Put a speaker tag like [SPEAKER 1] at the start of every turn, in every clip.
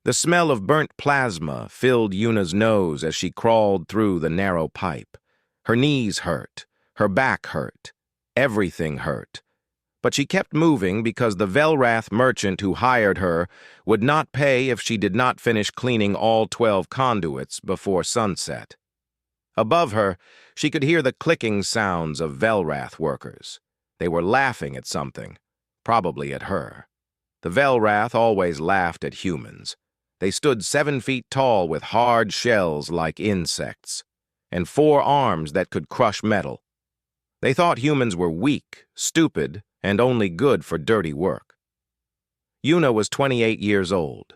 [SPEAKER 1] The smell of burnt plasma filled Yuna's nose as she crawled through the narrow pipe. Her knees hurt. Her back hurt. Everything hurt. But she kept moving because the Velrath merchant who hired her would not pay if she did not finish cleaning all 12 conduits before sunset. Above her, she could hear the clicking sounds of Velrath workers. They were laughing at something, probably at her. The Velrath always laughed at humans. They stood 7 feet tall with hard shells like insects, and 4 arms that could crush metal. They thought humans were weak, stupid, and only good for dirty work. Yuna was 28 years old.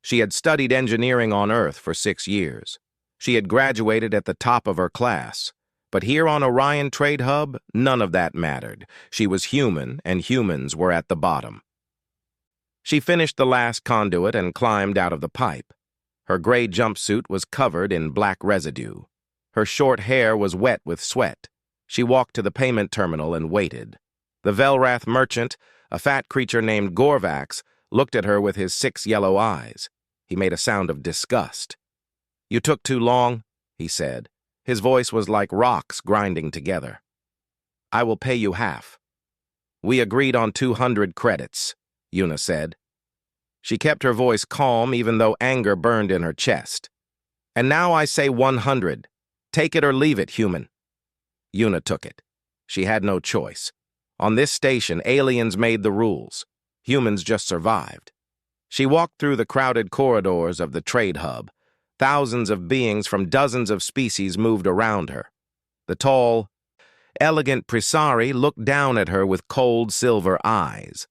[SPEAKER 1] She had studied engineering on Earth for 6 years. She had graduated at the top of her class. But here on Orion Trade Hub, none of that mattered. She was human, and humans were at the bottom. She finished the last conduit and climbed out of the pipe. Her gray jumpsuit was covered in black residue. Her short hair was wet with sweat. She walked to the payment terminal and waited. The Velrath merchant, a fat creature named Gorvax, looked at her with his 6 yellow eyes. He made a sound of disgust. "You took too long," he said. His voice was like rocks grinding together. "I will pay you half." "We agreed on 200 credits," Yuna said. She kept her voice calm even though anger burned in her chest. "And now I say 100. Take it or leave it, human." Yuna took it. She had no choice. On this station, aliens made the rules. Humans just survived. She walked through the crowded corridors of the trade hub. Thousands of beings from dozens of species moved around her. The tall, elegant Presari looked down at her with cold silver eyes.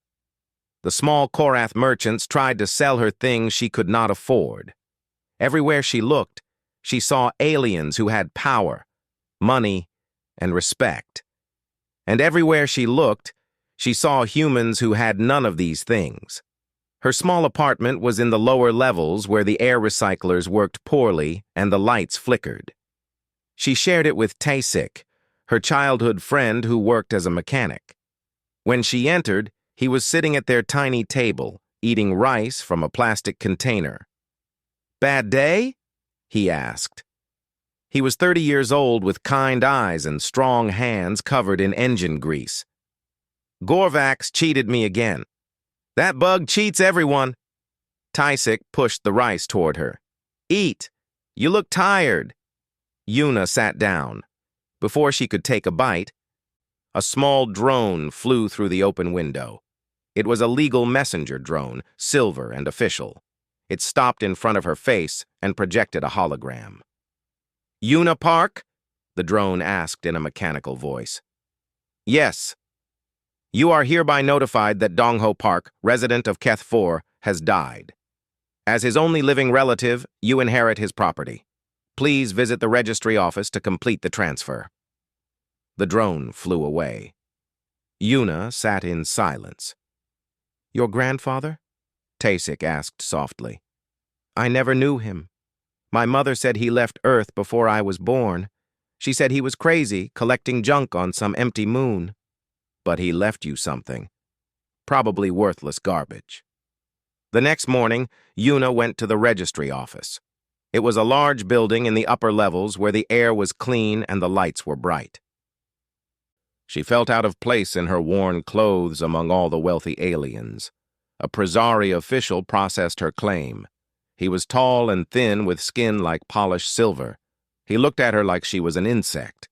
[SPEAKER 1] The small Korath merchants tried to sell her things she could not afford. Everywhere she looked, she saw aliens who had power, money, and respect. And everywhere she looked, she saw humans who had none of these things. Her small apartment was in the lower levels where the air recyclers worked poorly and the lights flickered. She shared it with Tasik, her childhood friend who worked as a mechanic. When she entered, he was sitting at their tiny table, eating rice from a plastic container. "Bad day?" he asked. He was 30 years old with kind eyes and strong hands covered in engine grease. "Gorvax cheated me again." "That bug cheats everyone." Tasik pushed the rice toward her. "Eat. You look tired." Yuna sat down. Before she could take a bite, a small drone flew through the open window. It was a legal messenger drone, silver and official. It stopped in front of her face and projected a hologram. "Yuna Park?" the drone asked in a mechanical voice. "Yes. You are hereby notified that Dongho Park, resident of Keth 4, has died. As his only living relative, you inherit his property. Please visit the registry office to complete the transfer." The drone flew away. Yuna sat in silence. "Your grandfather?" Tasik asked softly. "I never knew him. My mother said he left Earth before I was born. She said he was crazy, collecting junk on some empty moon. But he left you something. Probably worthless garbage." The next morning, Yuna went to the registry office. It was a large building in the upper levels where the air was clean and the lights were bright. She felt out of place in her worn clothes among all the wealthy aliens. A Presari official processed her claim. He was tall and thin with skin like polished silver. He looked at her like she was an insect.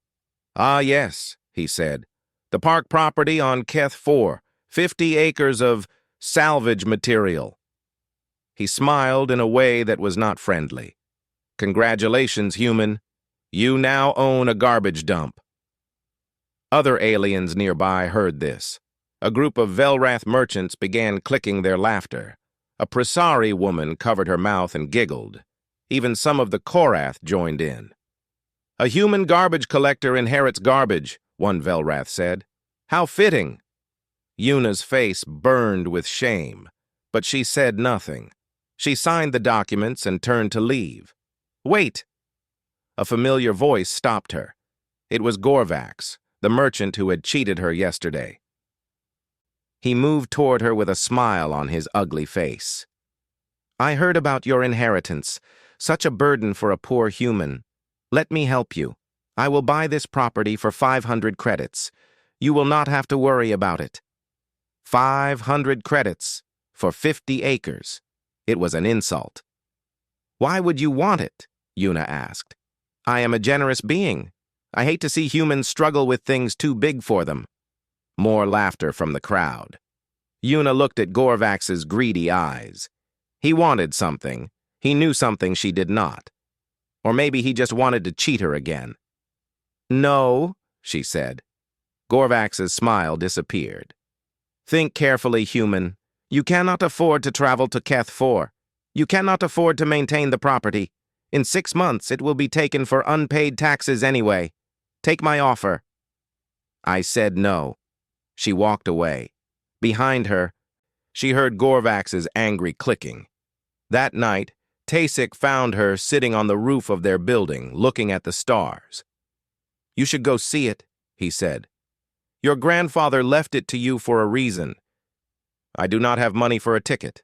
[SPEAKER 1] "Ah, yes," he said. "The park property on Keth 4, 50 acres of salvage material." He smiled in a way that was not friendly. "Congratulations, human. You now own a garbage dump." Other aliens nearby heard this. A group of Velrath merchants began clicking their laughter. A Presari woman covered her mouth and giggled. Even some of the Korath joined in. "A human garbage collector inherits garbage," one Velrath said. "How fitting." Yuna's face burned with shame, but she said nothing. She signed the documents and turned to leave. "Wait!" A familiar voice stopped her. It was Gorvax, the merchant who had cheated her yesterday. He moved toward her with a smile on his ugly face. I heard about your inheritance. Such a burden for a poor human. Let me help you. I will buy this property for 500 credits. You will not have to worry about it. 500 credits for 50 acres. It was an insult. Why would you want it? Yuna asked. I am a generous being. I hate to see humans struggle with things too big for them. More laughter from the crowd. Yuna looked at Gorvax's greedy eyes. He wanted something. He knew something she did not. Or maybe he just wanted to cheat her again. No, she said. Gorvax's smile disappeared. Think carefully, human. You cannot afford to travel to Keth 4. You cannot afford to maintain the property. In 6 months, it will be taken for unpaid taxes anyway. Take my offer. I said no. She walked away. Behind her, she heard Gorvax's angry clicking. That night, Tasik found her sitting on the roof of their building, looking at the stars. You should go see it, he said. Your grandfather left it to you for a reason. I do not have money for a ticket.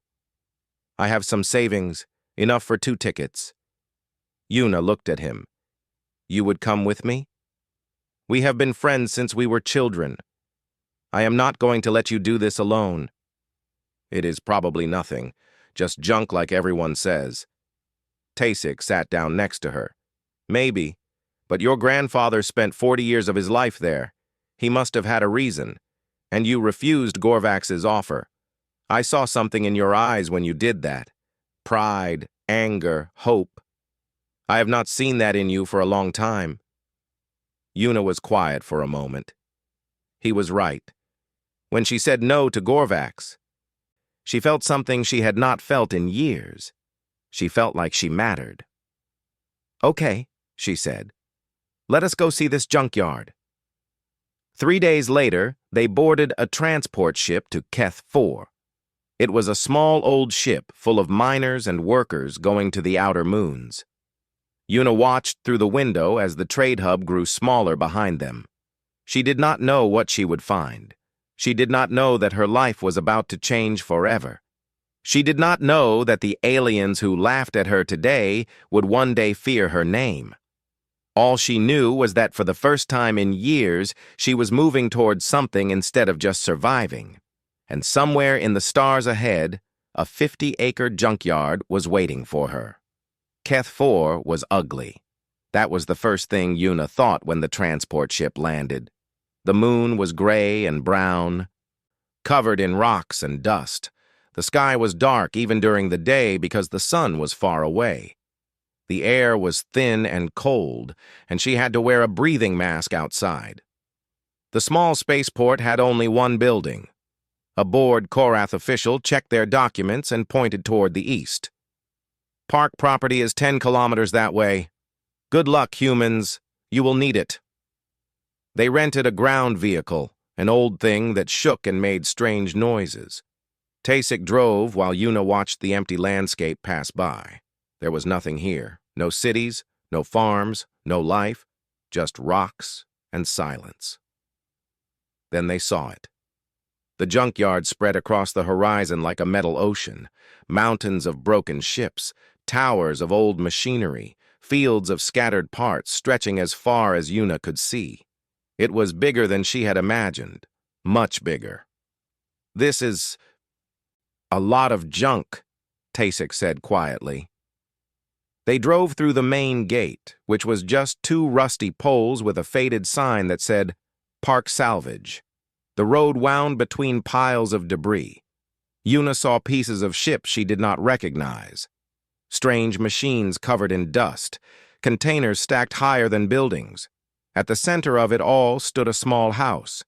[SPEAKER 1] I have some savings, enough for 2 tickets. Yuna looked at him. You would come with me? We have been friends since we were children. I am not going to let you do this alone. It is probably nothing, just junk like everyone says. Tasik sat down next to her. Maybe, but your grandfather spent 40 years of his life there. He must have had a reason, and you refused Gorvax's offer. I saw something in your eyes when you did that. Pride, anger, hope. I have not seen that in you for a long time. Yuna was quiet for a moment. He was right. When she said no to Gorvax, she felt something she had not felt in years. She felt like she mattered. Okay, she said. Let us go see this junkyard. 3 days later, they boarded a transport ship to Keth 4. It was a small old ship full of miners and workers going to the outer moons. Yuna watched through the window as the trade hub grew smaller behind them. She did not know what she would find. She did not know that her life was about to change forever. She did not know that the aliens who laughed at her today would one day fear her name. All she knew was that for the first time in years, she was moving towards something instead of just surviving. And somewhere in the stars ahead, a 50-acre junkyard was waiting for her. Keth 4 was ugly. That was the first thing Yuna thought when the transport ship landed. The moon was gray and brown, covered in rocks and dust. The sky was dark even during the day because the sun was far away. The air was thin and cold, and she had to wear a breathing mask outside. The small spaceport had only one building. A bored Korath official checked their documents and pointed toward the east. Park property is 10 kilometers that way. Good luck, humans. You will need it. They rented a ground vehicle, an old thing that shook and made strange noises. Tasik drove while Yuna watched the empty landscape pass by. There was nothing here. No cities, no farms, no life, just rocks and silence. Then they saw it. The junkyard spread across the horizon like a metal ocean. Mountains of broken ships, towers of old machinery, fields of scattered parts stretching as far as Yuna could see. It was bigger than she had imagined, much bigger. This is a lot of junk, Tasik said quietly. They drove through the main gate, which was just 2 rusty poles with a faded sign that said, Park Salvage. The road wound between piles of debris. Yuna saw pieces of ships she did not recognize. Strange machines covered in dust, containers stacked higher than buildings. At the center of it all stood a small house.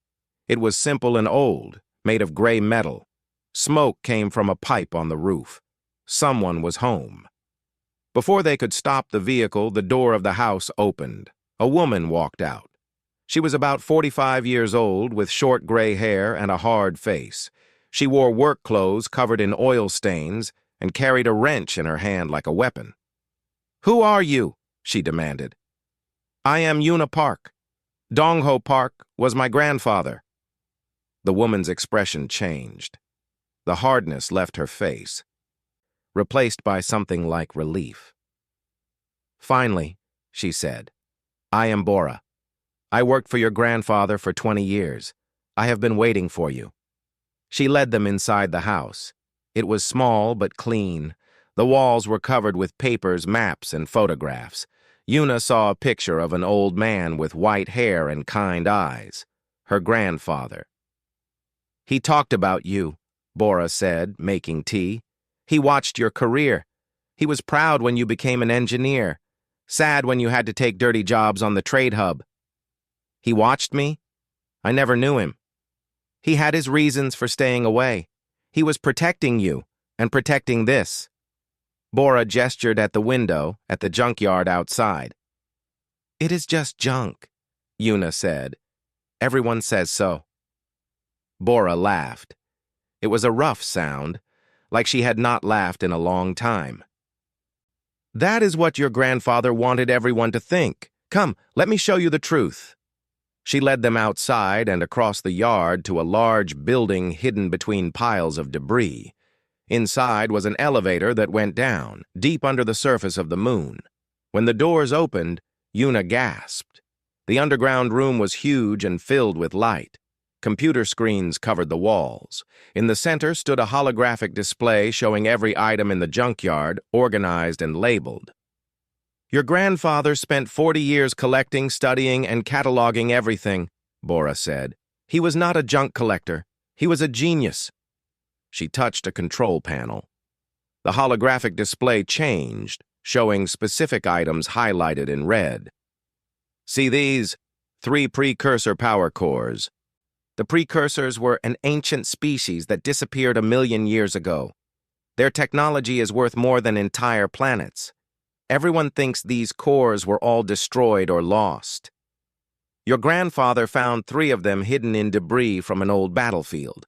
[SPEAKER 1] It was simple and old, made of gray metal. Smoke came from a pipe on the roof. Someone was home. Before they could stop the vehicle, the door of the house opened. A woman walked out. She was about 45 years old, with short gray hair and a hard face. She wore work clothes covered in oil stains and carried a wrench in her hand like a weapon. "Who are you?" she demanded. "I am Yuna Park. Dongho Park was my grandfather." The woman's expression changed. The hardness left her face. replaced by something like relief. "Finally," she said, "I am Bora. I worked for your grandfather for 20 years. I have been waiting for you." She led them inside the house. It was small but clean. The walls were covered with papers, maps, and photographs. Yuna saw a picture of an old man with white hair and kind eyes. Her grandfather. "He talked about you," Bora said, making tea. "He watched your career. He was proud when you became an engineer. Sad when you had to take dirty jobs on the trade hub." "He watched me? I never knew him." "He had his reasons for staying away. He was protecting you, and protecting this." Bora gestured at the window, at the junkyard outside. "It is just junk," Yuna said. "Everyone says so." Bora laughed. It was a rough sound, like she had not laughed in a long time. "That is what your grandfather wanted everyone to think. Come, let me show you the truth." She led them outside and across the yard to a large building hidden between piles of debris. Inside was an elevator that went down, deep under the surface of the moon. When the doors opened, Yuna gasped. The underground room was huge and filled with light. Computer screens covered the walls. In the center stood a holographic display showing every item in the junkyard, organized and labeled. "Your grandfather spent 40 years collecting, studying, and cataloging everything," Bora said. "He was not a junk collector. He was a genius." She touched a control panel. The holographic display changed, showing specific items highlighted in red. "See these? 3 precursor power cores. The precursors were an ancient species that disappeared 1,000,000 years ago. Their technology is worth more than entire planets. Everyone thinks these cores were all destroyed or lost. Your grandfather found 3 of them hidden in debris from an old battlefield."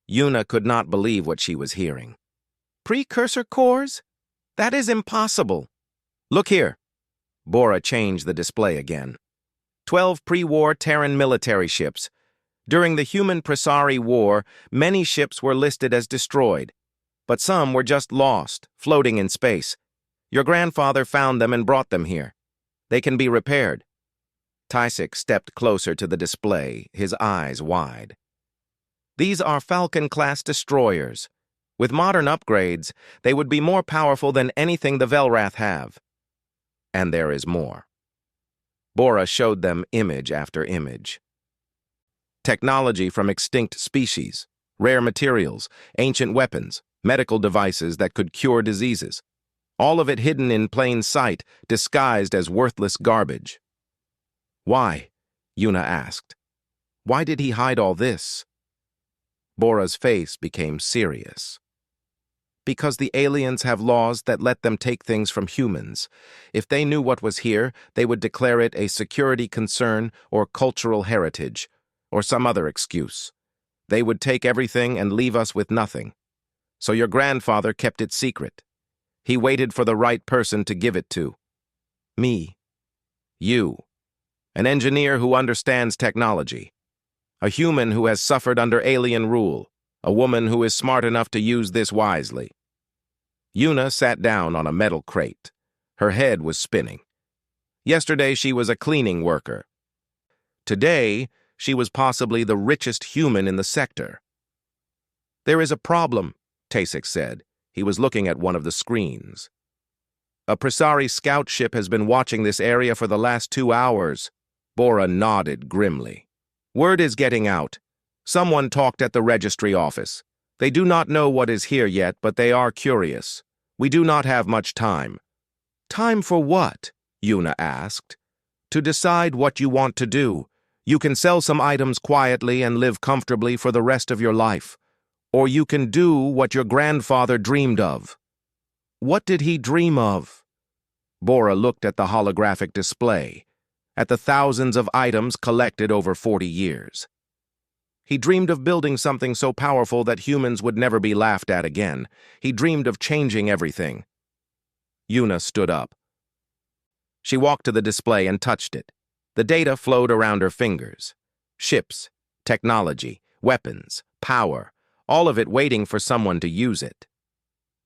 [SPEAKER 1] Yuna could not believe what she was hearing. "Precursor cores? That is impossible." "Look here." Bora changed the display again. 12 pre-war Terran military ships. During the human-Presari War, many ships were listed as destroyed, but some were just lost, floating in space. Your grandfather found them and brought them here. They can be repaired." Tysic stepped closer to the display, his eyes wide. "These are Falcon-class destroyers. With modern upgrades, they would be more powerful than anything the Velrath have. And there is more." Bora showed them image after image. Technology from extinct species, rare materials, ancient weapons, medical devices that could cure diseases. All of it hidden in plain sight, disguised as worthless garbage. "Why?" Yuna asked. "Why did he hide all this?" Bora's face became serious. "Because the aliens have laws that let them take things from humans. If they knew what was here, they would declare it a security concern or cultural heritage, or some other excuse. They would take everything and leave us with nothing. So your grandfather kept it secret. He waited for the right person to give it to. Me. You. An engineer who understands technology. A human who has suffered under alien rule. A woman who is smart enough to use this wisely." Yuna sat down on a metal crate. Her head was spinning. Yesterday she was a cleaning worker. Today she was possibly the richest human in the sector. "There is a problem," Tysic said. He was looking at one of the screens. "A Presari scout ship has been watching this area for the last 2 hours. Bora nodded grimly. "Word is getting out. Someone talked at the registry office. They do not know what is here yet, but they are curious. We do not have much time." "Time for what?" Yuna asked. "To decide what you want to do. You can sell some items quietly and live comfortably for the rest of your life. Or you can do what your grandfather dreamed of." "What did he dream of?" Bora looked at the holographic display, at the thousands of items collected over 40 years. "He dreamed of building something so powerful that humans would never be laughed at again. He dreamed of changing everything." Yuna stood up. She walked to the display and touched it. The data flowed around her fingers. Ships, technology, weapons, power, all of it waiting for someone to use it.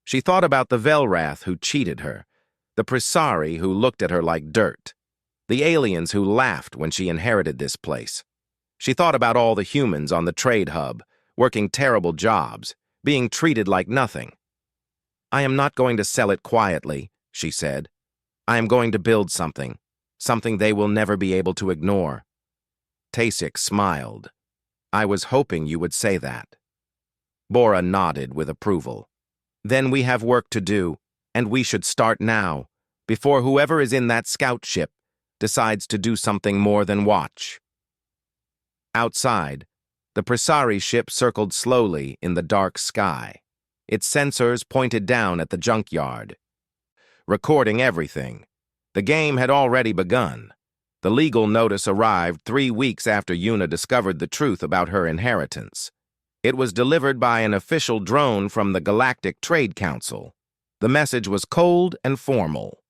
[SPEAKER 1] She thought about the Velrath who cheated her, the Presari who looked at her like dirt, the aliens who laughed when she inherited this place. She thought about all the humans on the trade hub, working terrible jobs, being treated like nothing. "I am not going to sell it quietly," she said. "I am going to build something they will never be able to ignore." Tasik smiled. "I was hoping you would say that." Bora nodded with approval. "Then we have work to do, and we should start now, before whoever is in that scout ship decides to do something more than watch." Outside, the Presari ship circled slowly in the dark sky. Its sensors pointed down at the junkyard, recording everything. The game had already begun. The legal notice arrived 3 weeks after Yuna discovered the truth about her inheritance. It was delivered by an official drone from the Galactic Trade Council. The message was cold and formal.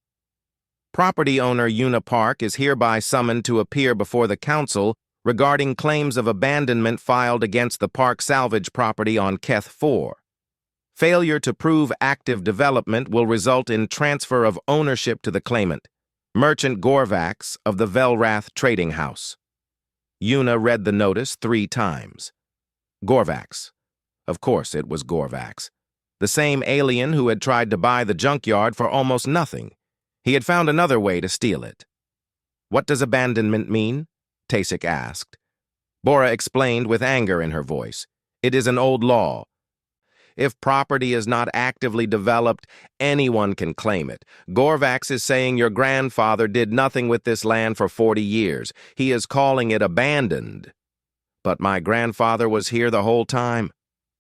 [SPEAKER 1] Property owner Yuna Park is hereby summoned to appear before the council regarding claims of abandonment filed against the park salvage property on Keth 4. Failure to prove active development will result in transfer of ownership to the claimant, Merchant Gorvax of the Velrath Trading House. Yuna read the notice 3 times. Gorvax. Of course it was Gorvax. The same alien who had tried to buy the junkyard for almost nothing. He had found another way to steal it. "What does abandonment mean?" Tasik asked. Bora explained with anger in her voice. "It is an old law. If property is not actively developed, anyone can claim it. Gorvax is saying your grandfather did nothing with this land for 40 years. He is calling it abandoned. But my grandfather was here the whole time.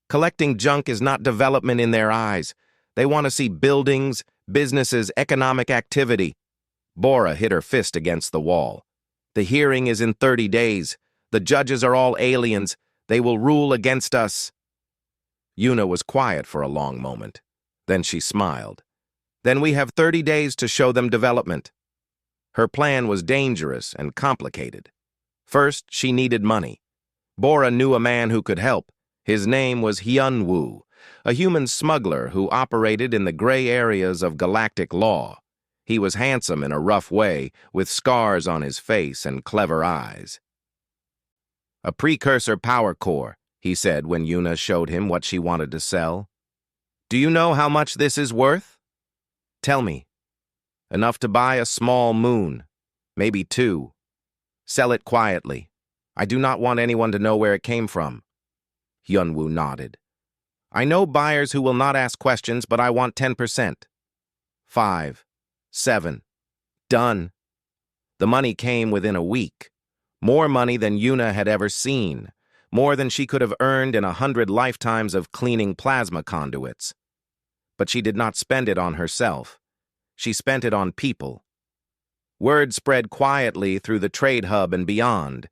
[SPEAKER 1] Collecting junk is not development in their eyes. They want to see buildings, businesses, economic activity." Bora hit her fist against the wall. "The hearing is in 30 days. The judges are all aliens. They will rule against us." Yuna was quiet for a long moment. Then she smiled. "Then we have 30 days to show them development." Her plan was dangerous and complicated. First, she needed money. Bora knew a man who could help. His name was Hyunwoo, a human smuggler who operated in the gray areas of galactic law. He was handsome in a rough way, with scars on his face and clever eyes. "A precursor power core," he said when Yuna showed him what she wanted to sell. "Do you know how much this is worth?" "Tell me." "Enough to buy a small moon, maybe 2. Sell it quietly. I do not want anyone to know where it came from." Hyunwoo nodded. "I know buyers who will not ask questions, but I want 10%. 5, 7. Done." The money came within a week. More money than Yuna had ever seen. More than she could have earned in 100 lifetimes of cleaning plasma conduits. But she did not spend it on herself. She spent it on people. Word spread quietly through the trade hub and beyond.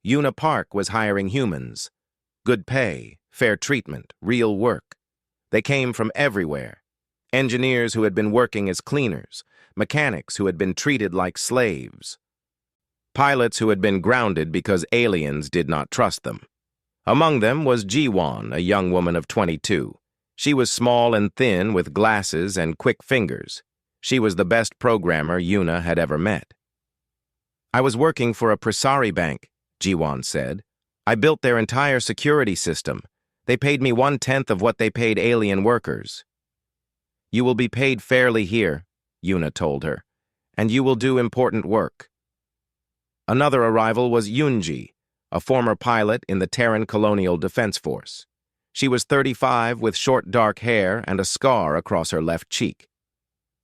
[SPEAKER 1] Yuna Park was hiring humans. Good pay, fair treatment, real work. They came from everywhere. Engineers who had been working as cleaners, mechanics who had been treated like slaves, pilots who had been grounded because aliens did not trust them. Among them was Jiwon, a young woman of 22. She was small and thin with glasses and quick fingers. She was the best programmer Yuna had ever met. "I was working for a Presari bank," Jiwon said. "I built their entire security system. They paid me 1/10 of what they paid alien workers." "You will be paid fairly here," Yuna told her, "and you will do important work." Another arrival was Yunji, a former pilot in the Terran Colonial Defense Force. She was 35 with short dark hair and a scar across her left cheek.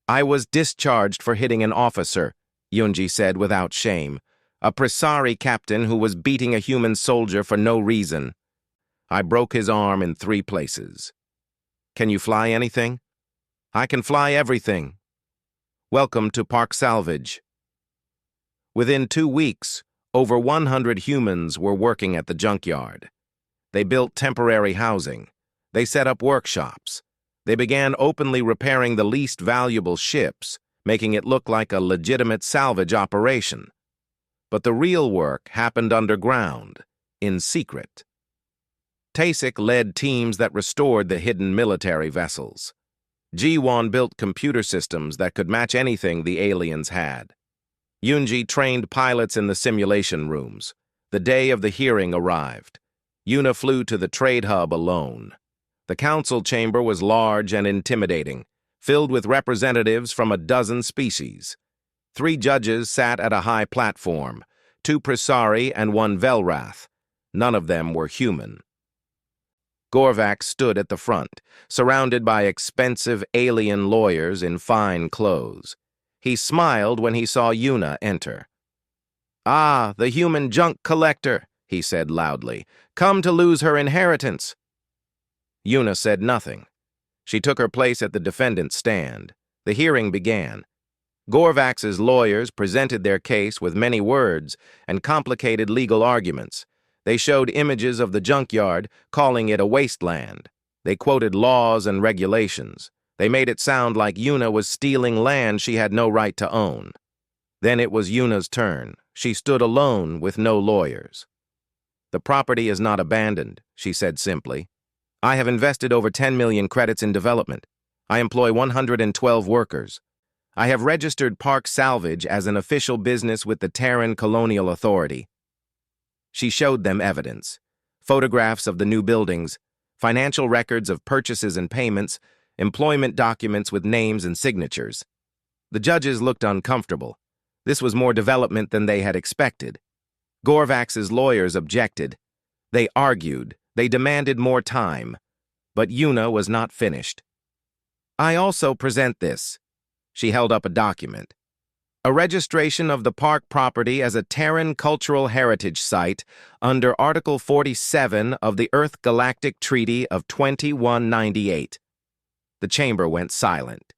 [SPEAKER 1] "I was discharged for hitting an officer," Yunji said without shame. "A Presari captain who was beating a human soldier for no reason. I broke his arm in 3 places." "Can you fly anything?" "I can fly everything." "Welcome to Park Salvage." Within 2 weeks, over 100 humans were working at the junkyard. They built temporary housing. They set up workshops. They began openly repairing the least valuable ships, making it look like a legitimate salvage operation. But the real work happened underground, in secret. Tasik led teams that restored the hidden military vessels. Ji-Won built computer systems that could match anything the aliens had. Yoonji trained pilots in the simulation rooms. The day of the hearing arrived. Yuna flew to the trade hub alone. The council chamber was large and intimidating, filled with representatives from a dozen species. 3 judges sat at a high platform, 2 Presari and 1 Velrath. None of them were human. Gorvax stood at the front, surrounded by expensive alien lawyers in fine clothes. He smiled when he saw Yuna enter. "Ah, the human junk collector," he said loudly. "Come to lose her inheritance." Yuna said nothing. She took her place at the defendant's stand. The hearing began. Gorvax's lawyers presented their case with many words and complicated legal arguments. They showed images of the junkyard, calling it a wasteland. They quoted laws and regulations. They made it sound like Yuna was stealing land she had no right to own. Then it was Yuna's turn. She stood alone with no lawyers. "The property is not abandoned," she said simply. "I have invested over 10 million credits in development. I employ 112 workers. I have registered Park Salvage as an official business with the Terran Colonial Authority." She showed them evidence: photographs of the new buildings, financial records of purchases and payments, employment documents with names and signatures. The judges looked uncomfortable. This was more development than they had expected. Gorvax's lawyers objected. They argued. They demanded more time. But Yuna was not finished. "I also present this." She held up a document. "A registration of the park property as a Terran Cultural Heritage Site under Article 47 of the Earth Galactic Treaty of 2198. The chamber went silent.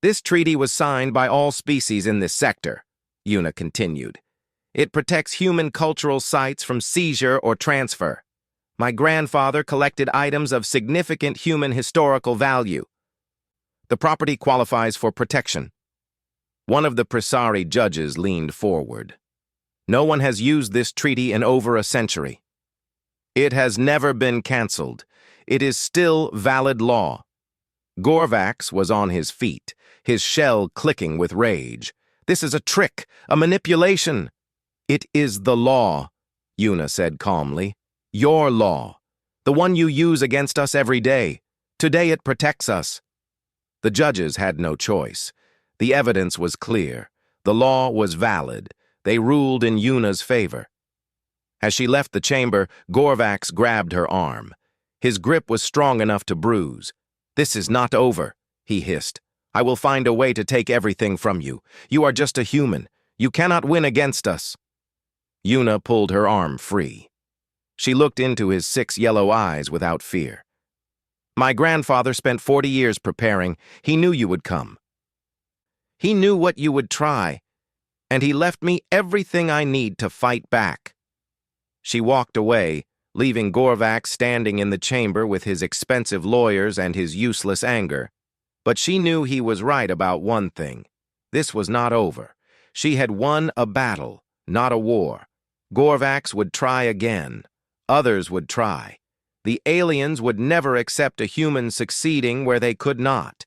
[SPEAKER 1] "This treaty was signed by all species in this sector," Yuna continued. "It protects human cultural sites from seizure or transfer. My grandfather collected items of significant human historical value. The property qualifies for protection." One of the Presari judges leaned forward. "No one has used this treaty in over a century. It has never been canceled. It is still valid law." Gorvax was on his feet, his shell clicking with rage. "This is a trick, a manipulation." "It is the law," Yuna said calmly. "Your law. The one you use against us every day. Today it protects us." The judges had no choice. The evidence was clear. The law was valid. They ruled in Yuna's favor. As she left the chamber, Gorvax grabbed her arm. His grip was strong enough to bruise. "This is not over," he hissed. "I will find a way to take everything from you. You are just a human. You cannot win against us." Yuna pulled her arm free. She looked into his 6 yellow eyes without fear. "My grandfather spent 40 years preparing. He knew you would come. He knew what you would try, and he left me everything I need to fight back." She walked away, leaving Gorvax standing in the chamber with his expensive lawyers and his useless anger. But she knew he was right about one thing. This was not over. She had won a battle, not a war. Gorvax would try again. Others would try. The aliens would never accept a human succeeding where they could not.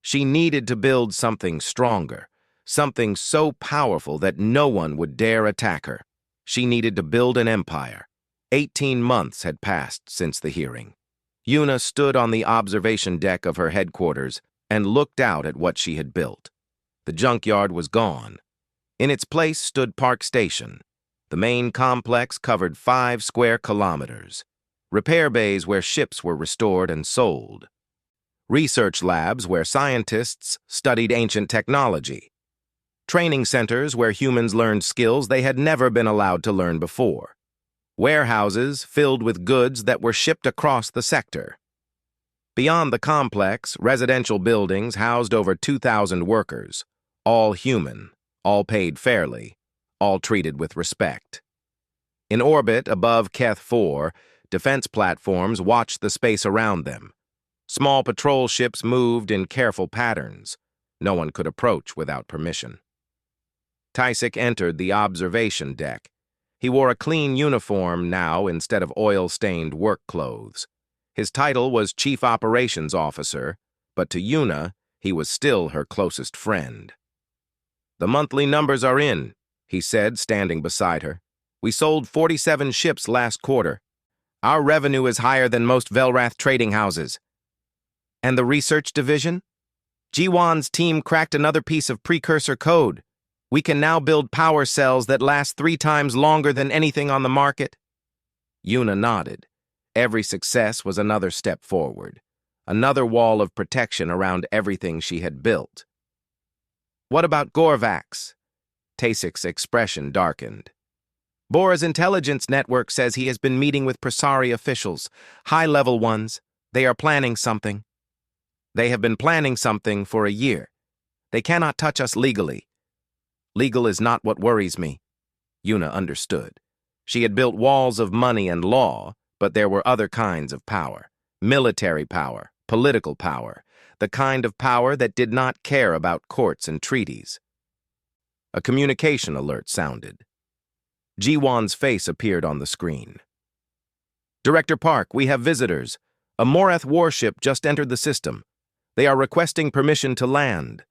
[SPEAKER 1] She needed to build something stronger, something so powerful that no one would dare attack her. She needed to build an empire. 18 months had passed since the hearing. Yuna stood on the observation deck of her headquarters and looked out at what she had built. The junkyard was gone. In its place stood Park Station. The main complex covered 5 square kilometers. Repair bays where ships were restored and sold. Research labs where scientists studied ancient technology. Training centers where humans learned skills they had never been allowed to learn before. Warehouses filled with goods that were shipped across the sector. Beyond the complex, residential buildings housed over 2,000 workers, all human, all paid fairly, all treated with respect. In orbit above Keth 4, defense platforms watched the space around them. Small patrol ships moved in careful patterns. No one could approach without permission. Tysick entered the observation deck. He wore a clean uniform now instead of oil-stained work clothes. His title was Chief Operations Officer, but to Yuna, he was still her closest friend. "The monthly numbers are in," he said, standing beside her. "We sold 47 ships last quarter. Our revenue is higher than most Velrath trading houses." "And the research division? Jiwan's team cracked another piece of precursor code. We can now build power cells that last 3 times longer than anything on the market." Yuna nodded. Every success was another step forward, another wall of protection around everything she had built. "What about Gorvax?" Tasik's expression darkened. "Bora's intelligence network says he has been meeting with Presari officials, high-level ones. They are planning something." "They have been planning something for a year. They cannot touch us legally." "Legal is not what worries me." Yuna understood. She had built walls of money and law, but there were other kinds of power. Military power, political power, the kind of power that did not care about courts and treaties. A communication alert sounded. Jiwan's face appeared on the screen. "Director Park, we have visitors. A Morath warship just entered the system. They are requesting permission to land."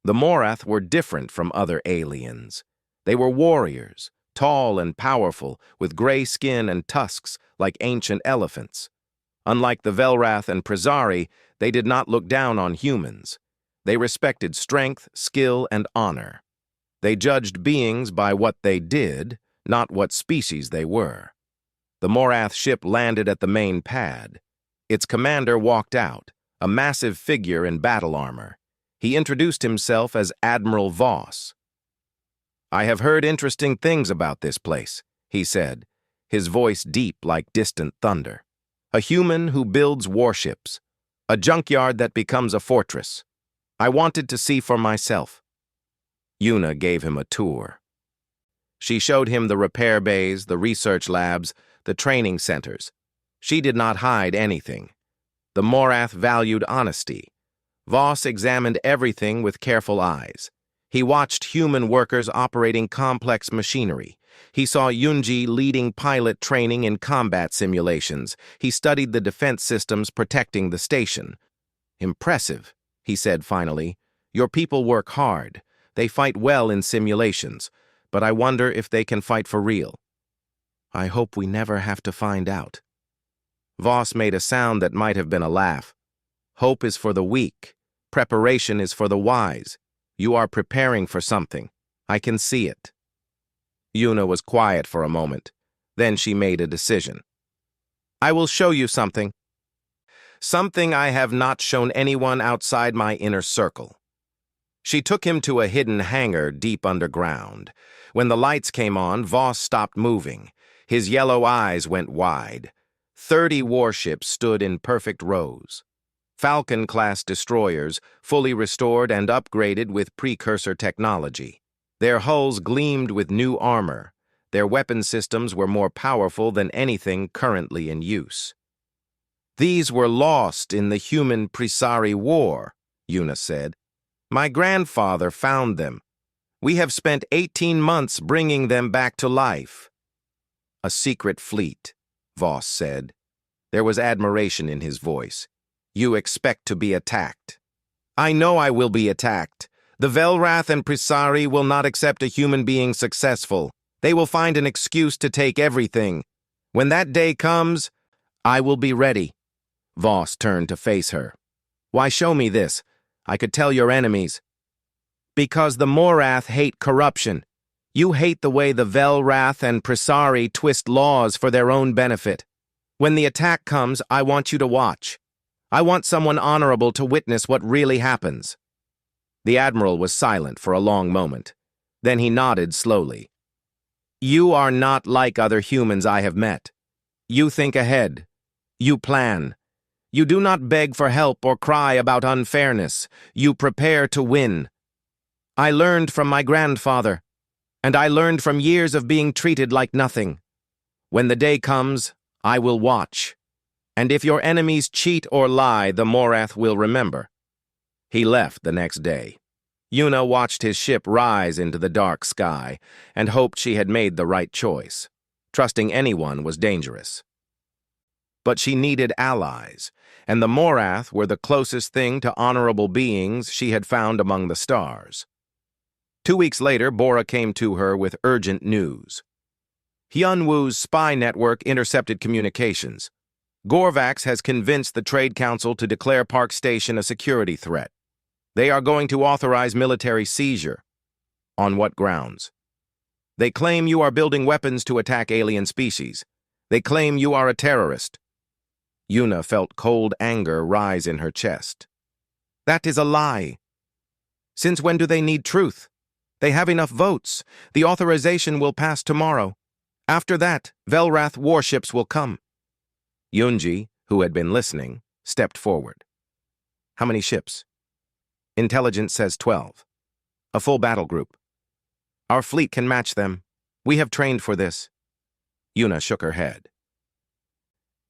[SPEAKER 1] The Morath were different from other aliens. They were warriors, tall and powerful, with gray skin and tusks like ancient elephants. Unlike the Velrath and Presari, they did not look down on humans. They respected strength, skill, and honor. They judged beings by what they did, not what species they were. The Morath ship landed at the main pad. Its commander walked out, a massive figure in battle armor. He introduced himself as Admiral Voss. "I have heard interesting things about this place," he said, his voice deep like distant thunder. "A human who builds warships. A junkyard that becomes a fortress. I wanted to see for myself." Yuna gave him a tour. She showed him the repair bays, the research labs, the training centers. She did not hide anything. The Morath valued honesty. Voss examined everything with careful eyes. He watched human workers operating complex machinery. He saw Yunji leading pilot training in combat simulations. He studied the defense systems protecting the station. "Impressive," he said finally. "Your people work hard. They fight well in simulations, but I wonder if they can fight for real." "I hope we never have to find out." Voss made a sound that might have been a laugh. "Hope is for the weak. Preparation is for the wise. You are preparing for something. I can see it." Yuna was quiet for a moment. Then she made a decision. "I will show you something. Something I have not shown anyone outside my inner circle." She took him to a hidden hangar deep underground. When the lights came on, Voss stopped moving. His yellow eyes went wide. 30 warships stood in perfect rows. Falcon-class destroyers, fully restored and upgraded with precursor technology. Their hulls gleamed with new armor. Their weapon systems were more powerful than anything currently in use. "These were lost in the human Presari War," Yuna said. "My grandfather found them. We have spent 18 months bringing them back to life." "A secret fleet," Voss said. There was admiration in his voice. "You expect to be attacked." "I know I will be attacked. The Velrath and Presari will not accept a human being successful. They will find an excuse to take everything. When that day comes, I will be ready." Voss turned to face her. "Why show me this? I could tell your enemies." "Because the Morath hate corruption. You hate the way the Velrath and Presari twist laws for their own benefit. When the attack comes, I want you to watch. I want someone honorable to witness what really happens." The Admiral was silent for a long moment. Then he nodded slowly. "You are not like other humans I have met. You think ahead. You plan. You do not beg for help or cry about unfairness. You prepare to win. I learned from my grandfather, and I learned from years of being treated like nothing. When the day comes, I will watch. And if your enemies cheat or lie, the Morath will remember." He left the next day. Yuna watched his ship rise into the dark sky and hoped she had made the right choice. Trusting anyone was dangerous. But she needed allies, and the Morath were the closest thing to honorable beings she had found among the stars. 2 weeks later, Bora came to her with urgent news. Hyunwoo's spy network intercepted communications. Gorvax has convinced the Trade Council to declare Park Station a security threat. They are going to authorize military seizure. On what grounds? They claim you are building weapons to attack alien species. They claim you are a terrorist. Yuna felt cold anger rise in her chest. That is a lie. Since when do they need truth? They have enough votes. The authorization will pass tomorrow. After that, Velrath warships will come. Yunji, who had been listening, stepped forward. How many ships? Intelligence says 12. A full battle group. Our fleet can match them. We have trained for this. Yuna shook her head.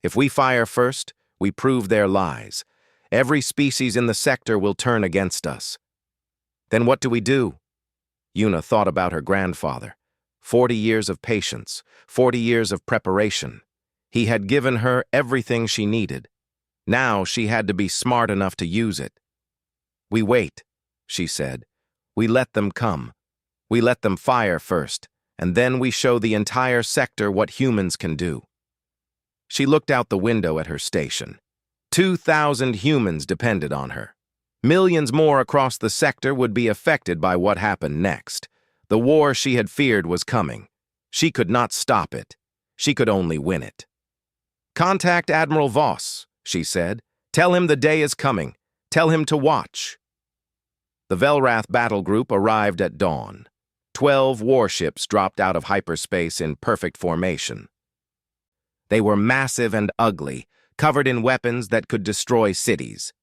[SPEAKER 1] If we fire first, we prove their lies. Every species in the sector will turn against us. Then what do we do? Yuna thought about her grandfather. 40 years of patience, 40 years of preparation. He had given her everything she needed. Now she had to be smart enough to use it. We wait, she said. We let them come. We let them fire first, and then we show the entire sector what humans can do. She looked out the window at her station. 2,000 humans depended on her. Millions more across the sector would be affected by what happened next. The war she had feared was coming. She could not stop it. She could only win it. Contact Admiral Voss, she said. Tell him the day is coming. Tell him to watch. The Velrath battle group arrived at dawn. 12 warships dropped out of hyperspace in perfect formation. They were massive and ugly, covered in weapons that could destroy cities.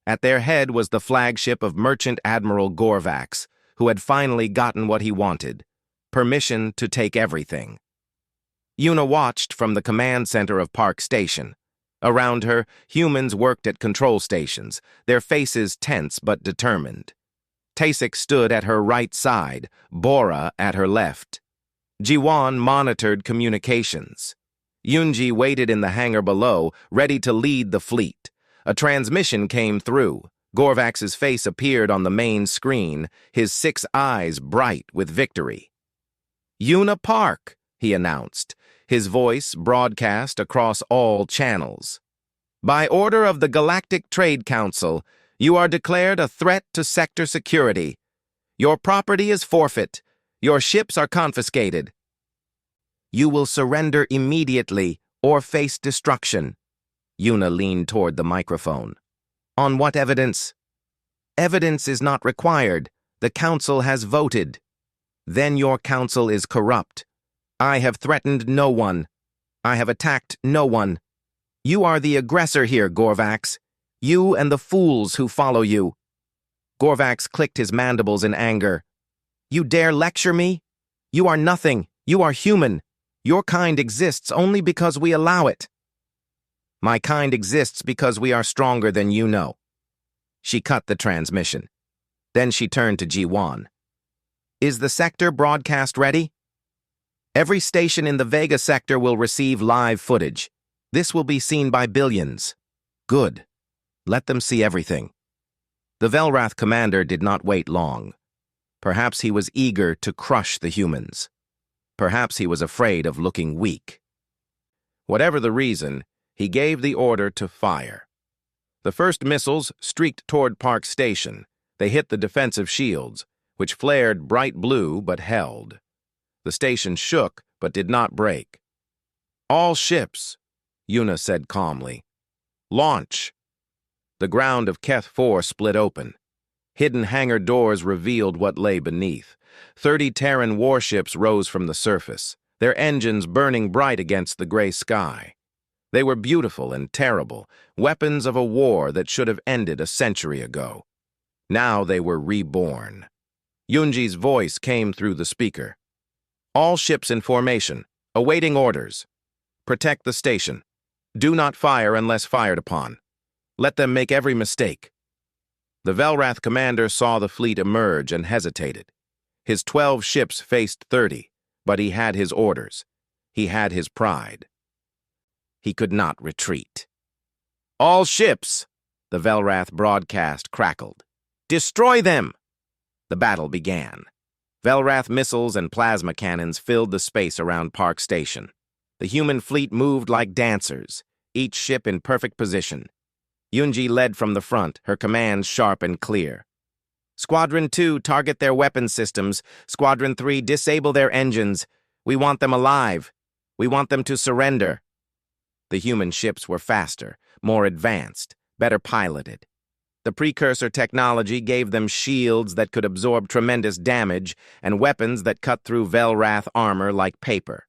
[SPEAKER 1] At their head was the flagship of Merchant Admiral Gorvax, who had finally gotten what he wanted, permission to take everything. Yuna watched from the command center of Park Station. Around her, humans worked at control stations, their faces tense but determined. Tasik stood at her right side, Bora at her left. Jiwan monitored communications. Yunji waited in the hangar below, ready to lead the fleet. A transmission came through. Gorvax's face appeared on the main screen, his 6 eyes bright with victory. Yuna Park, he announced, his voice broadcast across all channels. By order of the Galactic Trade Council, you are declared a threat to sector security. Your property is forfeit. Your ships are confiscated. You will surrender immediately or face destruction. Yuna leaned toward the microphone. On what evidence? Evidence is not required. The council has voted. Then your council is corrupt. I have threatened no one. I have attacked no one. You are the aggressor here, Gorvax. You and the fools who follow you. Gorvax clicked his mandibles in anger. You dare lecture me? You are nothing. You are human. Your kind exists only because we allow it. My kind exists because we are stronger than you know. She cut the transmission. Then she turned to Jiwan. Is the sector broadcast ready? Every station in the Vega sector will receive live footage. This will be seen by billions. Good. Let them see everything. The Velrath commander did not wait long. Perhaps he was eager to crush the humans. Perhaps he was afraid of looking weak. Whatever the reason, he gave the order to fire. The first missiles streaked toward Park Station. They hit the defensive shields, which flared bright blue but held. The station shook but did not break. All ships, Yuna said calmly. Launch. The ground of Keth 4 split open. Hidden hangar doors revealed what lay beneath. 30 Terran warships rose from the surface, their engines burning bright against the gray sky. They were beautiful and terrible, weapons of a war that should have ended a century ago. Now they were reborn. Yunji's voice came through the speaker. All ships in formation, awaiting orders. Protect the station. Do not fire unless fired upon. Let them make every mistake. The Velrath commander saw the fleet emerge and hesitated. His 12 ships faced 30, but he had his orders. He had his pride. He could not retreat. "All ships!" the Velrath broadcast crackled. "Destroy them!" The battle began. Velrath missiles and plasma cannons filled the space around Park Station. The human fleet moved like dancers, each ship in perfect position. Yunji led from the front, her commands sharp and clear. "Squadron 2, target their weapon systems. Squadron 3, disable their engines. We want them alive. We want them to surrender." The human ships were faster, more advanced, better piloted. The precursor technology gave them shields that could absorb tremendous damage and weapons that cut through Velrath armor like paper.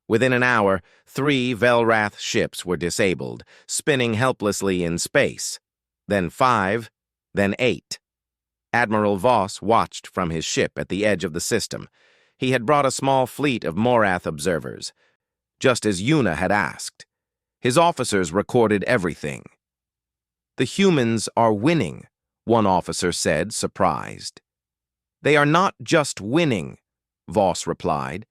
[SPEAKER 1] Within an hour, 3 Velrath ships were disabled, spinning helplessly in space. Then 5, then 8. Admiral Voss watched from his ship at the edge of the system. He had brought a small fleet of Morath observers, just as Yuna had asked. His officers recorded everything. "The humans are winning," one officer said, surprised. "They are not just winning," Voss replied.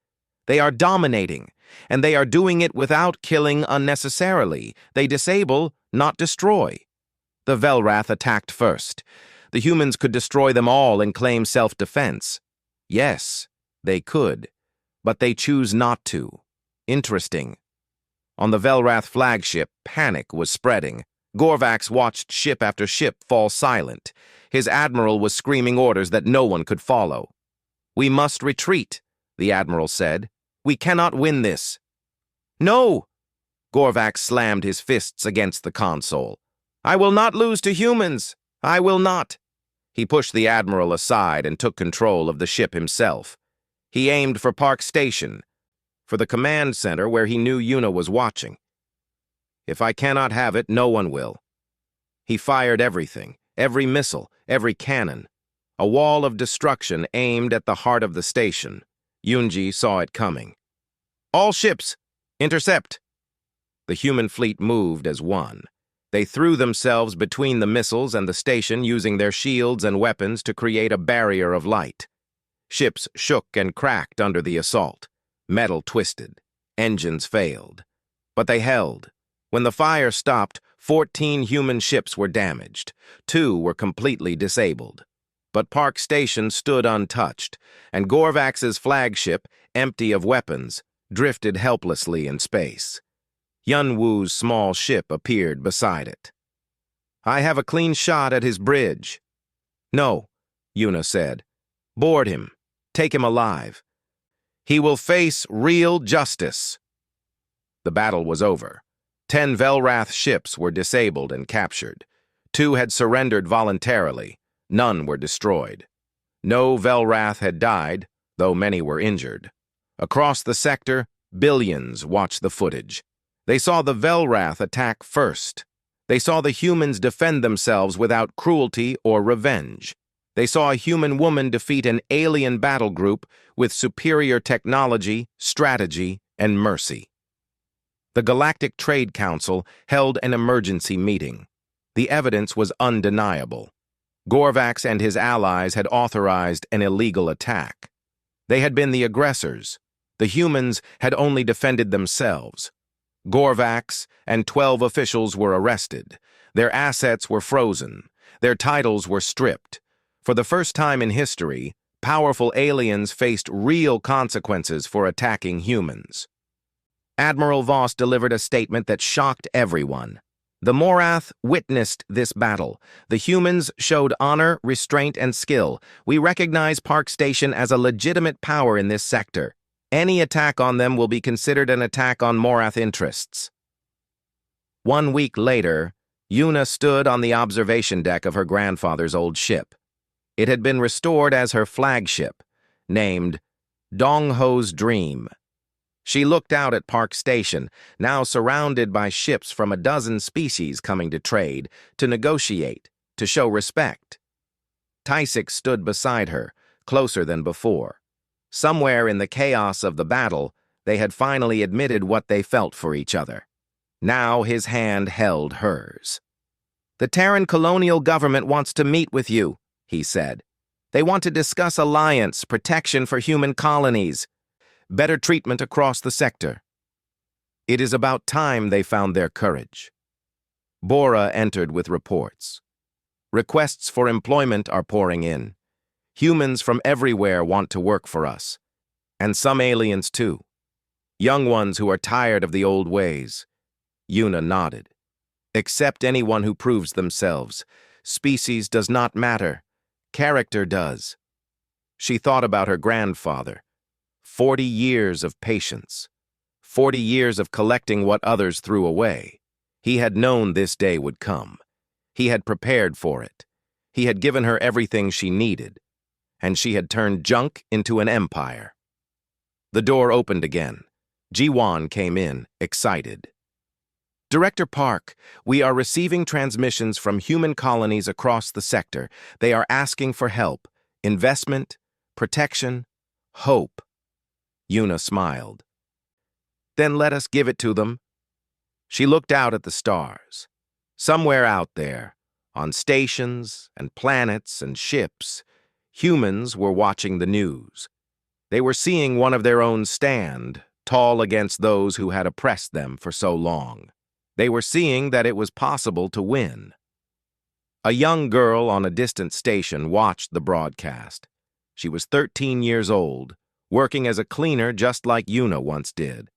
[SPEAKER 1] "They are dominating, and they are doing it without killing unnecessarily. They disable, not destroy." The Velrath attacked first. The humans could destroy them all and claim self-defense. Yes, they could, but they choose not to. Interesting. On the Velrath flagship, panic was spreading. Gorvax watched ship after ship fall silent. His admiral was screaming orders that no one could follow. "We must retreat," the admiral said. "We cannot win this." "No!" Gorvax slammed his fists against the console. "I will not lose to humans! I will not!" He pushed the admiral aside and took control of the ship himself. He aimed for Park Station, for the command center where he knew Yuna was watching. "If I cannot have it, no one will." He fired everything, every missile, every cannon. A wall of destruction aimed at the heart of the station. Yunji saw it coming. "All ships, intercept!" The human fleet moved as one. They threw themselves between the missiles and the station using their shields and weapons to create a barrier of light. Ships shook and cracked under the assault. Metal twisted. Engines failed. But they held. When the fire stopped, 14 human ships were damaged. 2 were completely disabled. But Park Station stood untouched, and Gorvax's flagship, empty of weapons, drifted helplessly in space. Yunwu's small ship appeared beside it. "I have a clean shot at his bridge." "No," Yuna said. "Board him. Take him alive. He will face real justice." The battle was over. 10 Velrath ships were disabled and captured. 2 had surrendered voluntarily. None were destroyed. No Velrath had died, though many were injured. Across the sector, billions watched the footage. They saw the Velrath attack first. They saw the humans defend themselves without cruelty or revenge. They saw a human woman defeat an alien battle group with superior technology, strategy, and mercy. The Galactic Trade Council held an emergency meeting. The evidence was undeniable. Gorvax and his allies had authorized an illegal attack. They had been the aggressors. The humans had only defended themselves. Gorvax and 12 officials were arrested. Their assets were frozen. Their titles were stripped. For the first time in history, powerful aliens faced real consequences for attacking humans. Admiral Voss delivered a statement that shocked everyone. The Morath witnessed this battle. The humans showed honor, restraint, and skill. We recognize Park Station as a legitimate power in this sector. Any attack on them will be considered an attack on Morath interests. 1 week later, Yuna stood on the observation deck of her grandfather's old ship. It had been restored as her flagship, named Dongho's Dream. She looked out at Park Station, now surrounded by ships from a dozen species coming to trade, to negotiate, to show respect. Tysic stood beside her, closer than before. Somewhere in the chaos of the battle, they had finally admitted what they felt for each other. Now his hand held hers. "The Terran colonial government wants to meet with you," he said. "They want to discuss alliance, protection for human colonies, better treatment across the sector." It is about time they found their courage. Bora entered with reports. Requests for employment are pouring in. Humans from everywhere want to work for us. And some aliens too. Young ones who are tired of the old ways. Yuna nodded. Accept anyone who proves themselves. Species does not matter. Character does. She thought about her grandfather. 40 years of patience. 40 years of collecting what others threw away. He had known this day would come. He had prepared for it. He had given her everything she needed. And she had turned junk into an empire. The door opened again. Ji-won came in, excited. Director Park, we are receiving transmissions from human colonies across the sector. They are asking for help, investment, protection, hope. Yuna smiled. Then let us give it to them. She looked out at the stars. Somewhere out there, on stations and planets and ships, humans were watching the news. They were seeing one of their own stand, tall against those who had oppressed them for so long. They were seeing that it was possible to win. A young girl on a distant station watched the broadcast. She was 13 years old, working as a cleaner just like Yuna once did.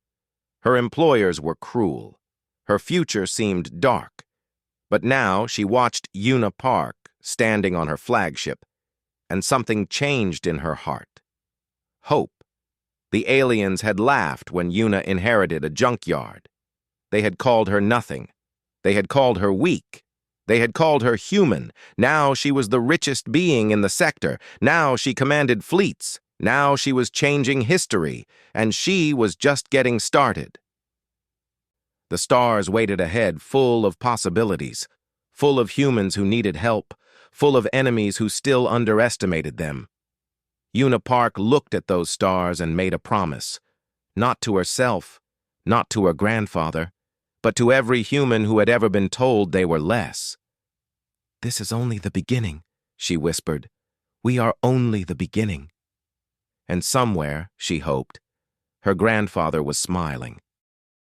[SPEAKER 1] Her employers were cruel. Her future seemed dark. But now she watched Yuna Park standing on her flagship, and something changed in her heart. Hope. The aliens had laughed when Yuna inherited a junkyard. They had called her nothing. They had called her weak. They had called her human. Now she was the richest being in the sector. Now she commanded fleets. Now she was changing history, and she was just getting started. The stars waited ahead, full of possibilities, full of humans who needed help, full of enemies who still underestimated them. Yuna Park looked at those stars and made a promise, not to herself, not to her grandfather, but to every human who had ever been told they were less. "This is only the beginning," she whispered. "We are only the beginning." And somewhere, she hoped, her grandfather was smiling.